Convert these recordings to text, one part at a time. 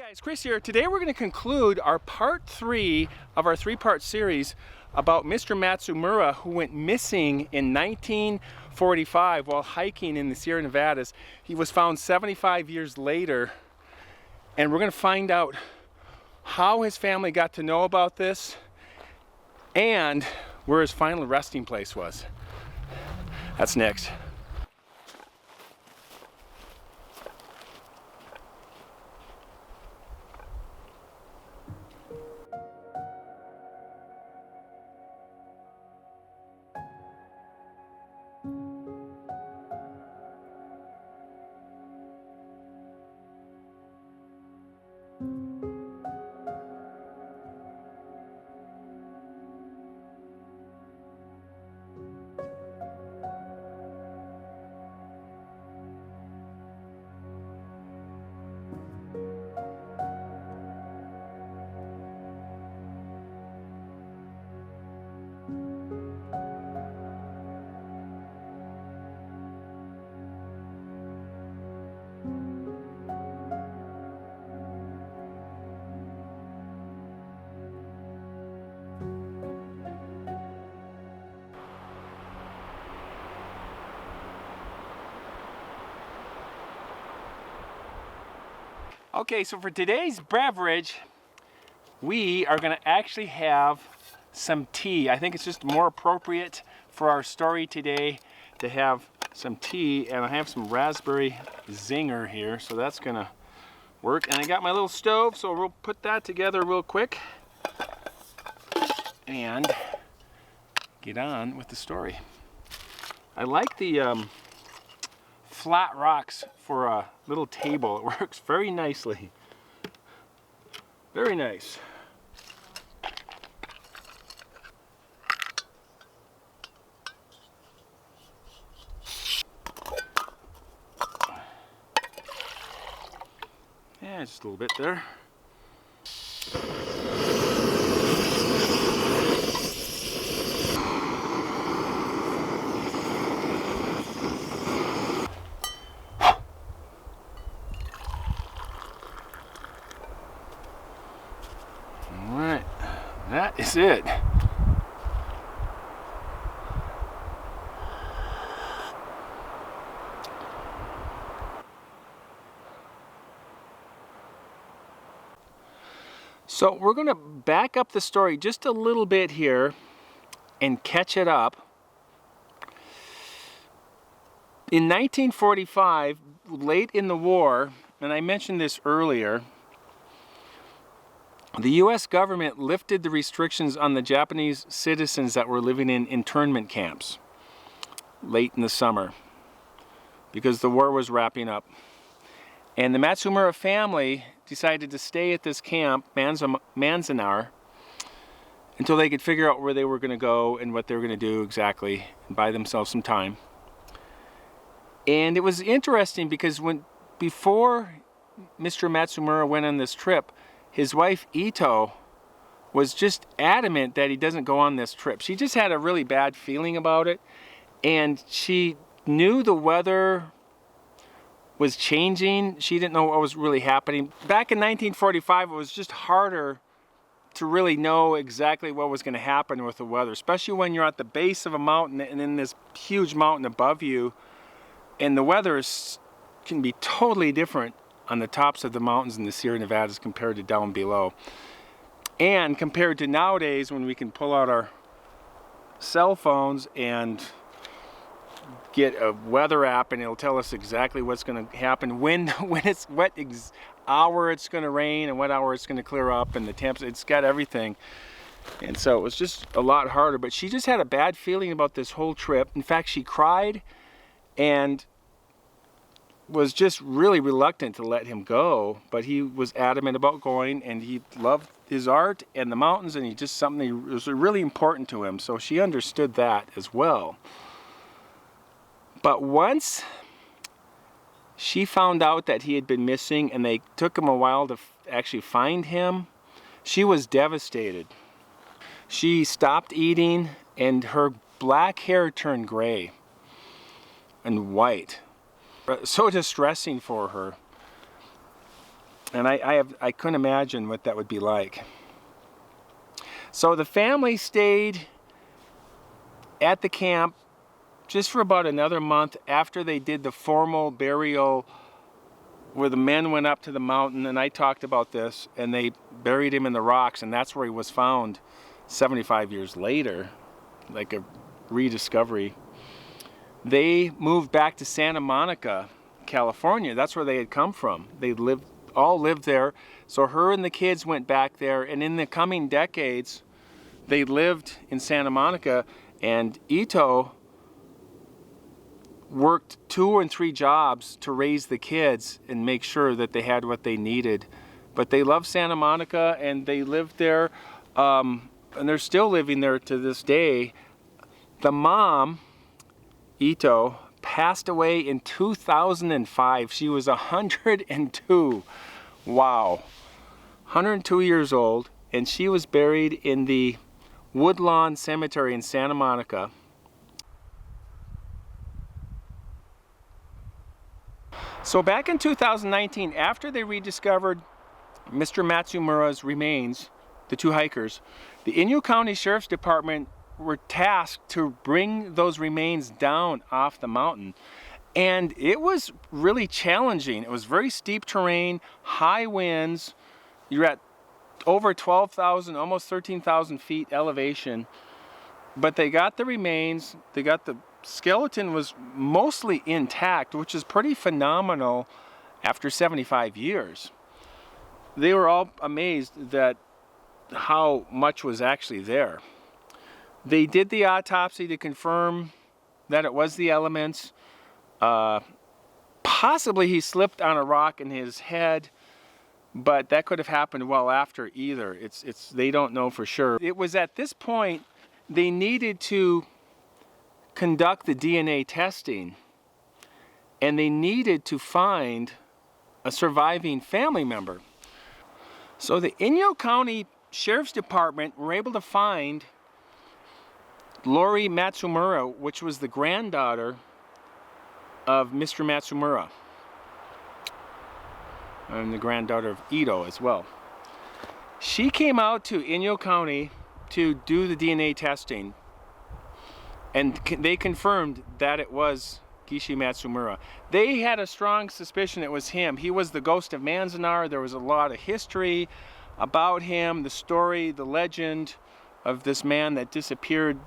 Guys, Chris here. Today we're going to conclude our part 3 of our 3-part series about Mr. Matsumura, who went missing in 1945 while hiking in the Sierra Nevadas. He was found 75 years later, and we're going to find out how his family got to know about this and where his final resting place was. That's next. Okay, so for today's beverage, we are going to actually have some tea. I think it's just more appropriate for our story today to have some tea, and I have some raspberry zinger here, so that's going to work. And I got my little stove, so we'll put that together real quick and get on with the story. I like the flat rocks for a little table. It works very nicely. Very nice. Yeah, just a little bit there. That is it. So we're going to back up the story just a little bit here and catch it up. In 1945, late in the war, and I mentioned this earlier, the U.S. government lifted the restrictions on the Japanese citizens that were living in internment camps late in the summer because the war was wrapping up. And the Matsumura family decided to stay at this camp, Manzanar, until they could figure out where they were going to go and what they were going to do exactly and buy themselves some time. And it was interesting because before Mr. Matsumura went on this trip, his wife, Ito, was just adamant that he doesn't go on this trip. She just had a really bad feeling about it, and she knew the weather was changing. She didn't know what was really happening. Back in 1945, it was just harder to really know exactly what was going to happen with the weather, especially when you're at the base of a mountain and in this huge mountain above you, and the weather can be totally different on the tops of the mountains in the Sierra Nevadas compared to down below. And compared to nowadays when we can pull out our cell phones and get a weather app and it'll tell us exactly what's going to happen, when it's what hour it's going to rain and what hour it's going to clear up, and the temps, it's got everything. And so it was just a lot harder, but she just had a bad feeling about this whole trip. In fact, she cried and was just really reluctant to let him go, but he was adamant about going, and he loved his art and the mountains, and he just something that was really important to him, so she understood that as well. But once she found out that he had been missing and they took him a while to actually find him, she was devastated. She stopped eating, and her black hair turned gray and white. So distressing for her. And I couldn't imagine what that would be like. So the family stayed at the camp just for about another month after they did the formal burial where the men went up to the mountain, and I talked about this, and they buried him in the rocks, and that's where he was found 75 years later, like a rediscovery. They moved back to Santa Monica, California. That's where they had come from. They all lived there. So her and the kids went back there, and in the coming decades, they lived in Santa Monica, and Ito worked 2 and 3 jobs to raise the kids and make sure that they had what they needed. But they loved Santa Monica, and they lived there, and they're still living there to this day. The mom, Ito, passed away in 2005. She was 102. Wow. 102 years old, and she was buried in the Woodlawn Cemetery in Santa Monica. So back in 2019, after they rediscovered Mr. Matsumura's remains, the 2 hikers, the Inyo County Sheriff's Department were tasked to bring those remains down off the mountain. And it was really challenging. It was very steep terrain, high winds. You're at over 12,000, almost 13,000 feet elevation. But they got the remains, they got the skeleton was mostly intact, which is pretty phenomenal after 75 years. They were all amazed that how much was actually there. They did the autopsy to confirm that it was the elements. Possibly he slipped on a rock in his head, but that could have happened well after either. They don't know for sure. It was at this point they needed to conduct the DNA testing, and they needed to find a surviving family member. So the Inyo County Sheriff's Department were able to find Lori Matsumura, which was the granddaughter of Mr. Matsumura, and the granddaughter of Ito as well. She came out to Inyo County to do the DNA testing, and they confirmed that it was Gishi Matsumura. They had a strong suspicion it was him. He was the Ghost of Manzanar. There was a lot of history about him, the story, the legend of this man that disappeared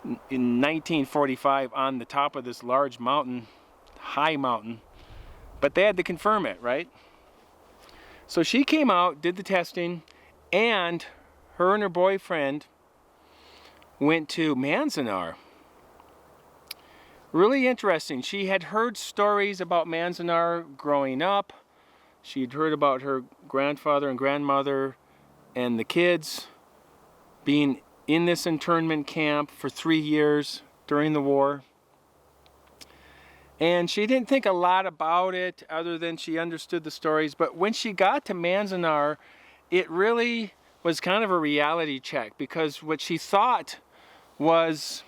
in 1945 on the top of this large mountain, high mountain. But they had to confirm it, right? So she came out, did the testing, and her boyfriend went to Manzanar. Really interesting. She had heard stories about Manzanar growing up. She'd heard about her grandfather and grandmother and the kids being in this internment camp for 3 years during the war. And she didn't think a lot about it other than she understood the stories. But when she got to Manzanar, it really was kind of a reality check, because what she thought was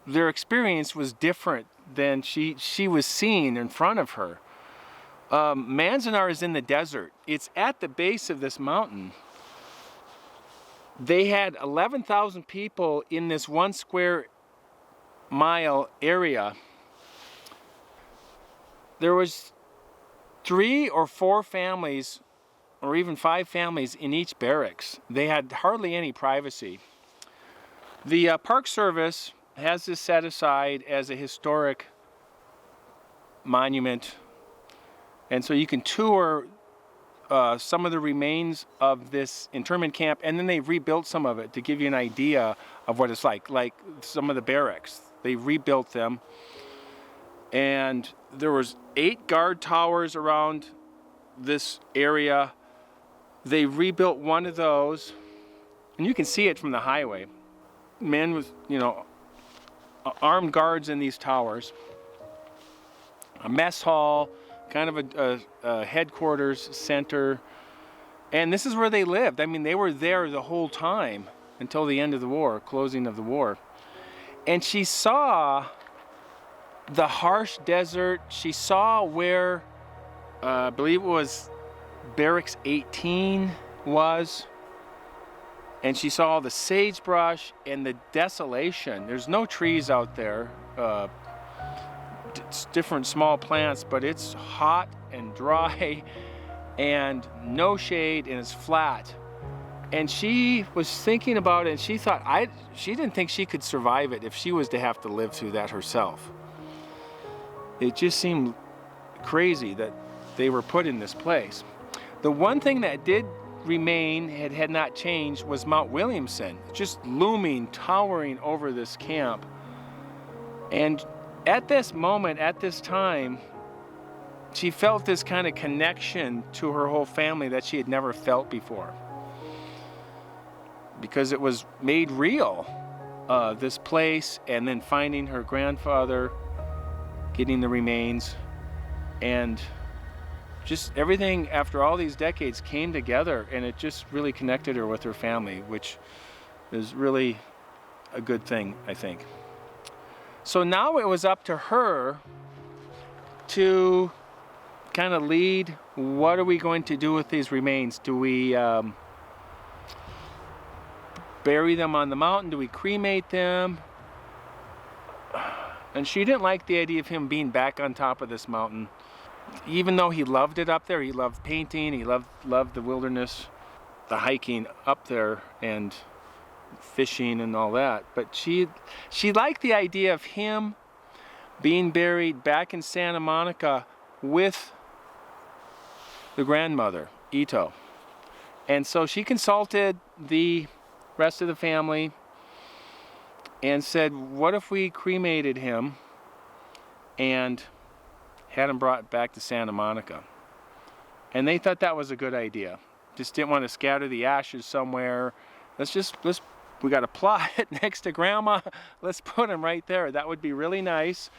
their experience was different than she was seeing in front of her. Manzanar is in the desert. It's at the base of this mountain. They had 11,000 people in this 1 square mile area. There was 3 or 4 families, or even 5 families in each barracks. They had hardly any privacy. The Park Service has this set aside as a historic monument, and so you can tour some of the remains of this internment camp, and then they rebuilt some of it to give you an idea of what it's like some of the barracks. They rebuilt them, and there was 8 guard towers around this area. They rebuilt one of those, and you can see it from the highway. Men with, armed guards in these towers. A mess hall, kind of a headquarters center. And this is where they lived. I mean, they were there the whole time until the end of the war, closing of the war. And she saw the harsh desert. She saw where I believe it was Barracks 18 was, and she saw all the sagebrush and the desolation. There's no trees out there. It's different small plants, but it's hot and dry and no shade, and it's flat. And she was thinking about it, and she thought she didn't think she could survive it if she was to have to live through that herself. It just seemed crazy that they were put in this place. The one thing that did remain, had not changed, was Mount Williamson, just looming, towering over this camp. And at this moment, at this time, she felt this kind of connection to her whole family that she had never felt before. Because it was made real, this place, and then finding her grandfather, getting the remains, and just everything after all these decades came together, and it just really connected her with her family, which is really a good thing, I think. So now it was up to her to kind of lead. What are we going to do with these remains? Do we bury them on the mountain? Do we cremate them? And she didn't like the idea of him being back on top of this mountain. Even though he loved it up there, he loved painting, he loved the wilderness, the hiking up there, and fishing and all that. But she liked the idea of him being buried back in Santa Monica with the grandmother, Ito. And so she consulted the rest of the family and said, what if we cremated him and had him brought back to Santa Monica? And they thought that was a good idea. Just didn't want to scatter the ashes somewhere. We got a plot next to Grandma. Let's put him right there. That would be really nice.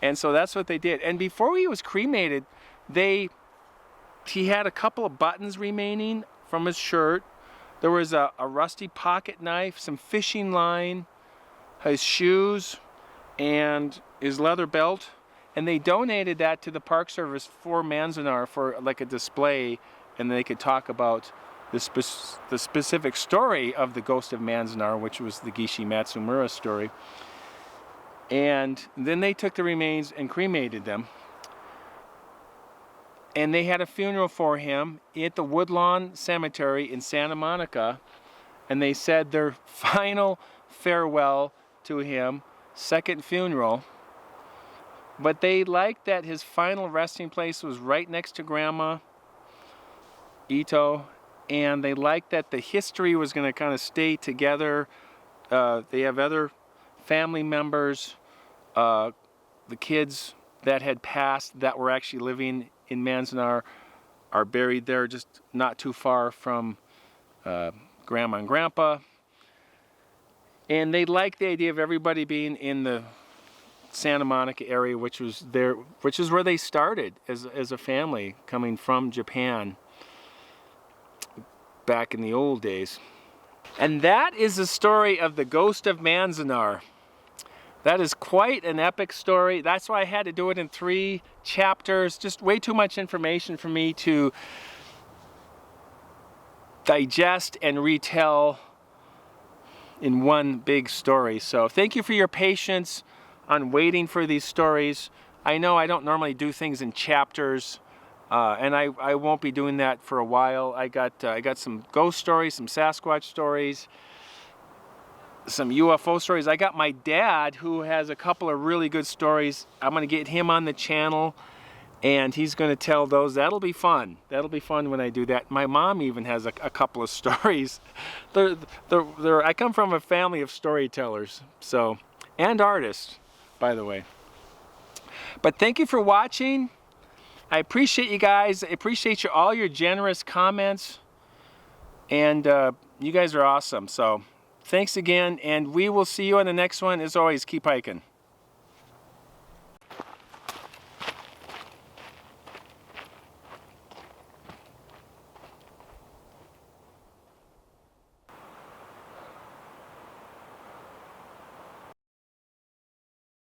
And so that's what they did. And before he was cremated, he had a couple of buttons remaining from his shirt. There was a rusty pocket knife, some fishing line, his shoes, and his leather belt. And they donated that to the Park Service for Manzanar for like a display, and they could talk about the specific story of the Ghost of Manzanar, which was the Gishi Matsumura story. And then they took the remains and cremated them. And they had a funeral for him at the Woodlawn Cemetery in Santa Monica. And they said their final farewell to him, second funeral. But they liked that his final resting place was right next to Grandma Ito. And they liked that the history was going to kind of stay together. They have other family members, the kids that had passed that were actually living in Manzanar are buried there, just not too far from Grandma and Grandpa. And they liked the idea of everybody being in the Santa Monica area, which is where they started as a family coming from Japan back in the old days. And that is the story of the Ghost of Manzanar. That is quite an epic story. That's why I had to do it in 3 chapters. Just way too much information for me to digest and retell in one big story. So thank you for your patience on waiting for these stories. I know I don't normally do things in chapters, and I won't be doing that for a while. I got some ghost stories, some Sasquatch stories, some UFO stories. I got my dad, who has a couple of really good stories. I'm going to get him on the channel, and he's going to tell those. That'll be fun. That'll be fun when I do that. My mom even has a couple of stories. I come from a family of storytellers, so, and artists, by the way. But thank you for watching. I appreciate you guys. I appreciate all your generous comments, and you guys are awesome. So thanks again, and we will see you on the next one. As always, keep hiking.